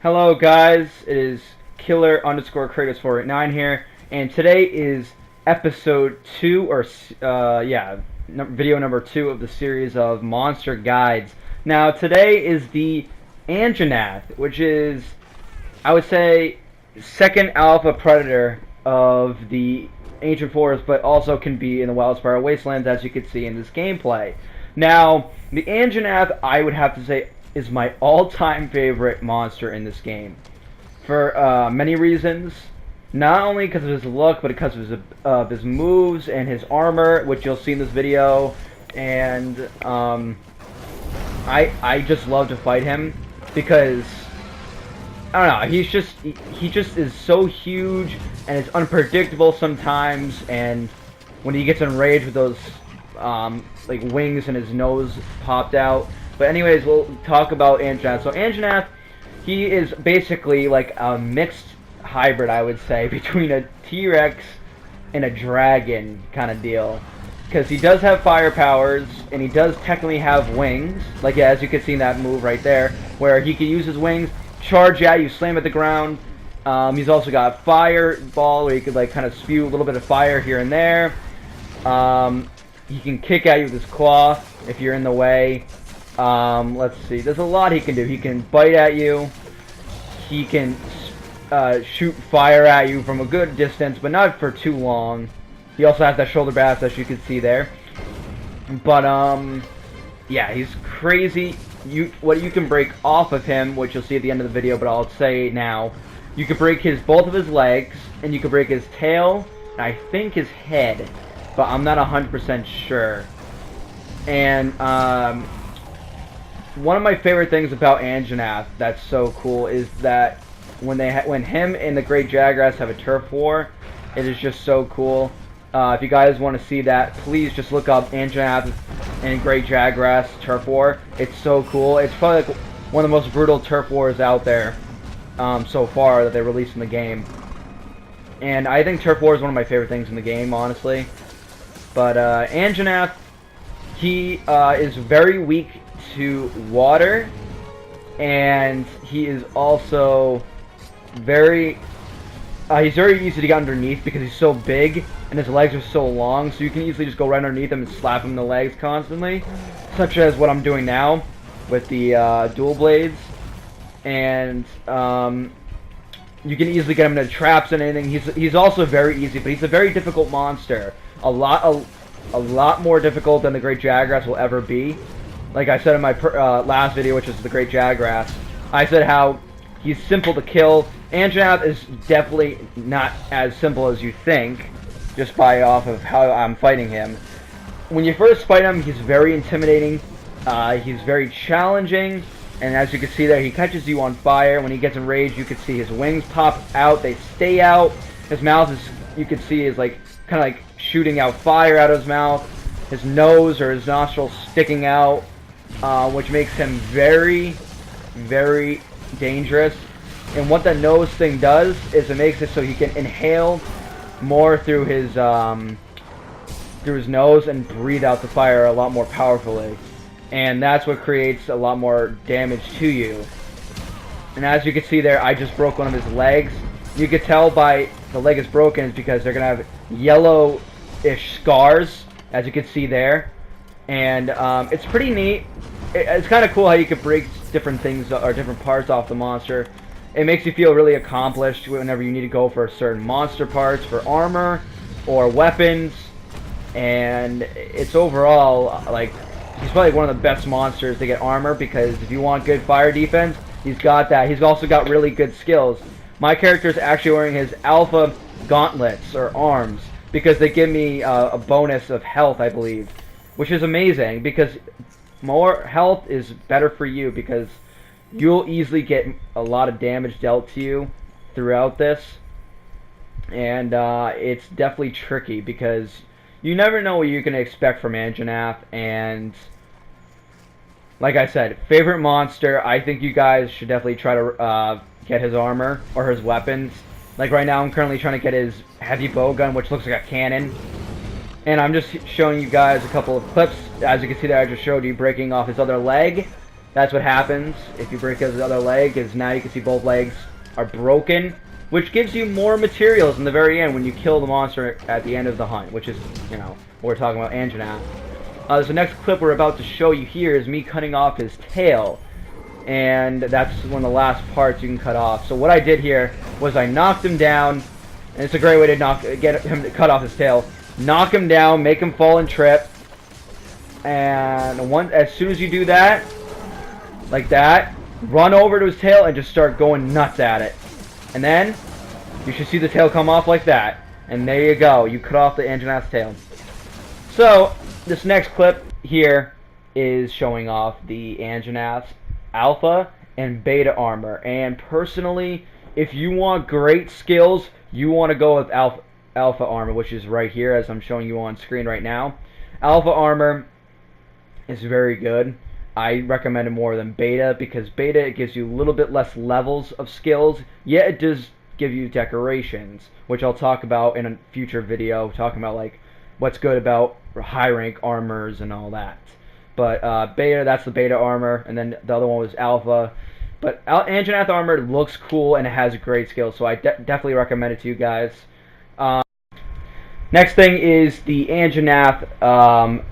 Hello guys, it is killer underscore Kratos 489 here, and today is episode 2, or video number 2 of the series of monster guides. Now today is the Anjanath, which is, I would say, second alpha predator of the ancient forest, but also can be in the Wildspire Wastelands, as you can see in this gameplay. Now, the Anjanath, I would have to say, is my all-time favorite monster in this game for many reasons. Not only because of his look, but because of his moves and his armor, which you'll see in this video. And I just love to fight him because I don't know. He just is so huge and it's unpredictable sometimes. And when he gets enraged with those like wings and his nose popped out. But anyways, we'll talk about Anjanath. So Anjanath, he is basically like a mixed hybrid, I would say, between a T-Rex and a dragon kind of deal. Because he does have fire powers, and he does technically have wings. Like, yeah, as you can see in that move right there, where he can use his wings, charge at you, slam at the ground. He's also got fireball, where he could like kind of spew a little bit of fire here and there. He can kick at you with his claw if you're in the way. Let's see. There's a lot he can do. He can bite at you. He can shoot fire at you from a good distance, but not for too long. He also has that shoulder blast, as you can see there. But yeah, he's crazy. What you can break off of him, which you'll see at the end of the video, but I'll say now, you can break both of his legs, and you can break his tail, and I think his head, but I'm not 100% sure. And one of my favorite things about Anjanath that's so cool is that when him and the Great Jagras have a turf war, it is just so cool. If you guys want to see that, please just look up Anjanath and Great Jagras turf war. It's so cool. It's probably like one of the most brutal turf wars out there so far that they released in the game. And I think turf war is one of my favorite things in the game, honestly. But Anjanath, he is very weak to water, and he is also very he's very easy to get underneath because he's so big and his legs are so long, so you can easily just go right underneath him and slap him in the legs constantly, such as what I'm doing now with the dual blades. And you can easily get him into traps and anything. He's also very easy, but he's a very difficult monster, a lot more difficult than the Great Jagras will ever be. Like I said in my last video, which is the Great Jagras, I said how he's simple to kill. Anjanath is definitely not as simple as you think, just by off of how I'm fighting him. When you first fight him, he's very intimidating, he's very challenging, and as you can see there, he catches you on fire. When he gets enraged, you can see his wings pop out, they stay out, his mouth is, you can see, is like, kind of like shooting out fire out of his mouth, his nose or his nostrils sticking out, which makes him very, very dangerous. And what that nose thing does is it makes it so he can inhale more through his nose and breathe out the fire a lot more powerfully. And that's what creates a lot more damage to you. And as you can see there, I just broke one of his legs. You can tell by the leg is broken is because they're going to have yellow-ish scars, as you can see there. And it's pretty neat. It's kind of cool how you can break different things or different parts off the monster. It makes you feel really accomplished whenever you need to go for certain monster parts for armor or weapons. And it's overall, like, he's probably one of the best monsters to get armor, because if you want good fire defense, he's got that. He's also got really good skills. My character is actually wearing his alpha gauntlets, or arms, because they give me a bonus of health, I believe, which is amazing, because more health is better for you, because you'll easily get a lot of damage dealt to you throughout this. And it's definitely tricky, because you never know what you can expect from Anjanath. And like I said, favorite monster. I think you guys should definitely try to get his armor or his weapons. Like right now I'm currently trying to get his heavy bow gun, which looks like a cannon. And I'm just showing you guys a couple of clips. As you can see there, I just showed you breaking off his other leg. That's what happens if you break his other leg, is now you can see both legs are broken, which gives you more materials in the very end when you kill the monster at the end of the hunt, which is, you know, what we're talking about Anjanath. So the next clip we're about to show you here is me cutting off his tail, and that's one of the last parts you can cut off. So what I did here was I knocked him down, and it's a great way to get him to cut off his tail. Knock him down, make him fall and trip, and as soon as you do that, like that, run over to his tail and just start going nuts at it. And then, you should see the tail come off like that. And there you go, you cut off the Anjanath's tail. So, this next clip here is showing off the Anjanath's alpha and beta armor. And personally, if you want great skills, you want to go with alpha armor, which is right here as I'm showing you on screen right now. Alpha armor is very good. I recommend it more than beta, because beta, it gives you a little bit less levels of skills, yet it does give you decorations, which I'll talk about in a future video, talking about like what's good about high rank armors and all that. But beta, that's the beta armor, and then the other one was alpha. But Anjanath armor looks cool and it has great skills, so I definitely recommend it to you guys. Next thing is the Anjanath,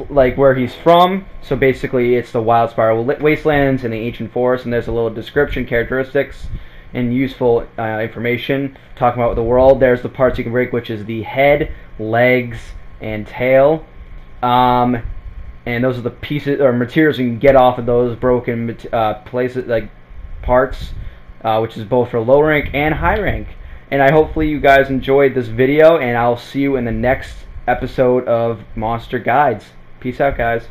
like where he's from. So basically it's the wild spiral wastelands and the ancient forest, and there's a little description, characteristics, and useful information talking about the world. There's the parts you can break, which is the head, legs, and tail. And those are the pieces or materials you can get off of those broken places, like parts, which is both for low rank and high rank. And I hopefully you guys enjoyed this video, and I'll see you in the next episode of Monster Guides. Peace out, guys.